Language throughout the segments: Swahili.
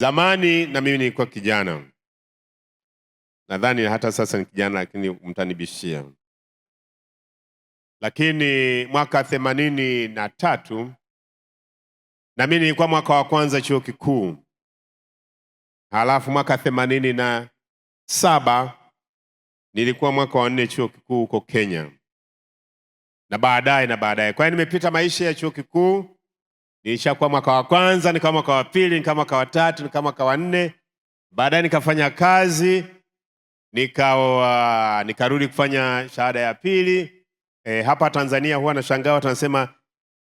Zamani na mimi nilikuwa kijana, nadhani hata sasa ni kijana, lakini mtanibishia. Lakini mwaka 83 na mimi nilikuwa mwaka wa kwanza chuo kikuu, halafu mwaka 87 nilikuwa mwaka wa 4 chuo kikuu huko Kenya, na baadaye. Kwa hiyo nimepita maisha ya chuo kikuu. Nilishakuwa mwaka wa kwanza, nikawa mwaka wa pili, nikawa mwaka wa tatu, nikawa mwaka wa 4. Baadaye nikafanya kazi, nikarudi kufanya shahada ya pili. Hapa Tanzania huwa nashangaa watu wanasema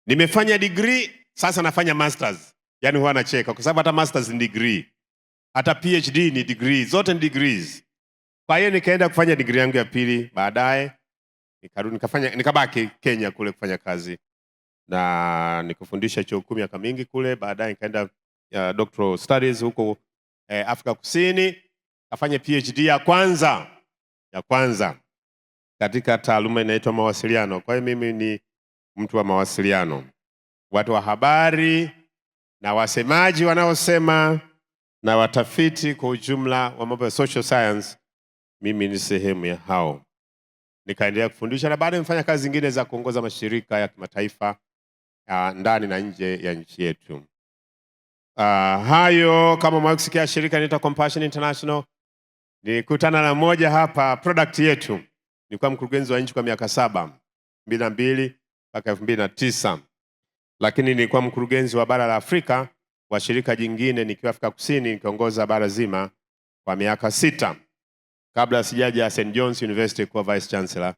nimefanya degree sasa nafanya masters. Yaani huwa nacheka kwa sababu hata masters ni degree. Hata PhD ni degree, zote ni degrees. Kwa hiyo nikaenda kufanya degree yangu ya pili, baadaye nikarudi nikabaki Kenya kule kufanya kazi. Na nikufundisha chuo kikuu miaka mingi kule, baadaye nikaenda doctoral studies huko Afrika Kusini, kafanya PhD ya kwanza katika taaluma inaitwa mawasiliano. Kwa hiyo mimi ni mtu wa mawasiliano, watu wa habari na wasemaji wanaosema na watafiti kwa ujumla wa mambo ya social science. Mimi ni sehemu ya hao. Nikaendelea kufundisha na baadaye nimefanya kazi zingine za kuongoza mashirika ya kimataifa ndani na nje ya nchi yetu. Hayo kama mwasikia shirika linaitwa Compassion International. Nilikutana na moja hapa product yetu. Nilikuwa mkurugenzi wa nchi kwa miaka 7, 2002 mpaka 2009. Lakini nilikuwa mkurugenzi wa bara la Afrika wa shirika jingine nikiwa Afrika Kusini, nikiongoza bara zima kwa miaka 6. Kabla sijaja St. John's University kuwa vice chancellor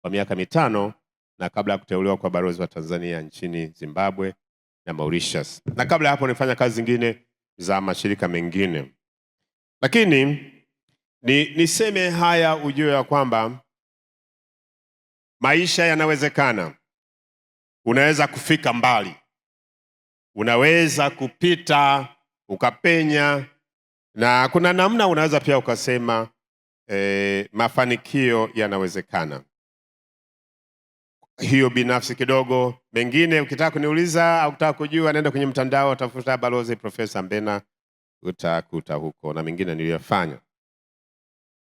kwa miaka 5, na kabla ya kuteuliwa kwa balozi wa Tanzania nchini Zimbabwe na Mauritius. Na kabla hapo nilifanya kazi zingine za mashirika mengine. Lakini niseme haya ujue ya kwamba maisha yanawezekana. Unaweza kufika mbali. Unaweza kupita, ukapenya, na kuna namna unaweza pia ukasema mafanikio yanawezekana. Hiyo binafsi kidogo, mengine ukitaka kuniuliza au ukitaka kujua, nenda kwenye mtandao, tafuta Balozi Profesa Mbena, utakuta huko na mengine niliyofanya.